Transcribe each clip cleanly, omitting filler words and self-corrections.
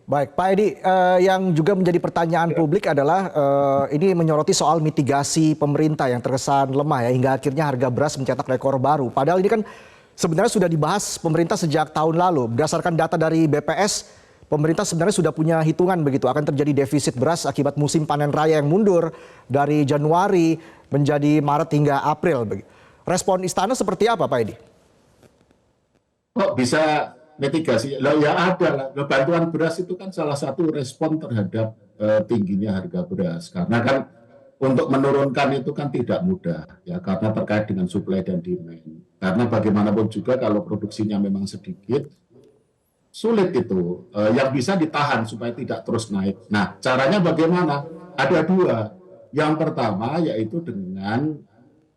Baik, Pak Edi, yang juga menjadi pertanyaan publik adalah ini menyoroti soal mitigasi pemerintah yang terkesan lemah ya hingga akhirnya harga beras mencetak rekor baru. Padahal ini kan sebenarnya sudah dibahas pemerintah sejak tahun lalu. Berdasarkan data dari BPS, pemerintah sebenarnya sudah punya hitungan begitu akan terjadi defisit beras akibat musim panen raya yang mundur dari Januari menjadi Maret hingga April. Respon istana seperti apa, Pak Edi? Kok bisa mitigasi? Lah ya ada lah. Lah, bantuan beras itu kan salah satu respon terhadap tingginya harga beras. Karena kan untuk menurunkan itu kan tidak mudah ya karena terkait dengan supply dan demand. Karena bagaimanapun juga kalau produksinya memang sedikit, sulit itu yang bisa ditahan supaya tidak terus naik. Nah, caranya bagaimana? Ada dua. Yang pertama yaitu dengan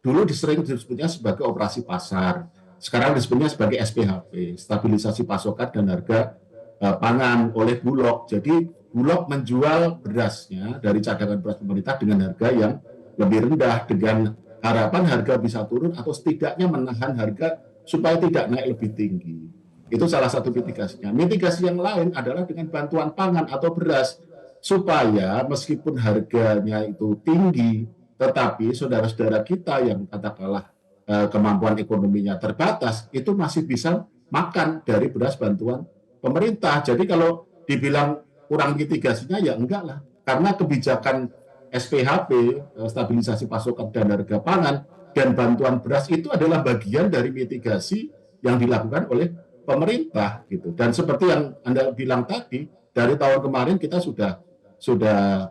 dulu disering disebutnya sebagai operasi pasar. Sekarang disebutnya sebagai SPHP, stabilisasi pasokan dan harga pangan oleh Bulog. Jadi Bulog menjual berasnya dari cadangan beras pemerintah dengan harga yang lebih rendah dengan harapan harga bisa turun atau setidaknya menahan harga supaya tidak naik lebih tinggi. Itu salah satu mitigasinya. Mitigasi yang lain adalah dengan bantuan pangan atau beras supaya meskipun harganya itu tinggi, tetapi saudara-saudara kita yang katakanlah kemampuan ekonominya terbatas, itu masih bisa makan dari beras bantuan pemerintah. Jadi kalau dibilang kurang mitigasinya, ya enggak lah. Karena kebijakan SPHP, stabilisasi pasokan dan harga pangan, dan bantuan beras itu adalah bagian dari mitigasi yang dilakukan oleh pemerintah. Gitu. Dan seperti yang Anda bilang tadi, dari tahun kemarin kita sudah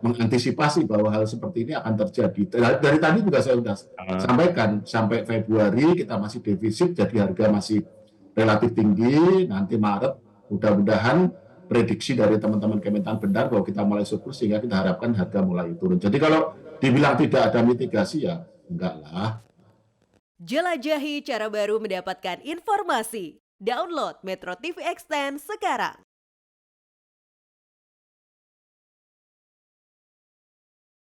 mengantisipasi bahwa hal seperti ini akan terjadi. Dari tadi juga saya sudah sampaikan, sampai Februari kita masih defisit, jadi harga masih relatif tinggi. Nanti Maret, mudah-mudahan prediksi dari teman-teman Kementan benar bahwa kita mulai surplus, sehingga kita harapkan harga mulai turun. Jadi kalau dibilang tidak ada mitigasi, ya enggak lah. Jelajahi cara baru mendapatkan informasi. Download Metro TV Extend sekarang.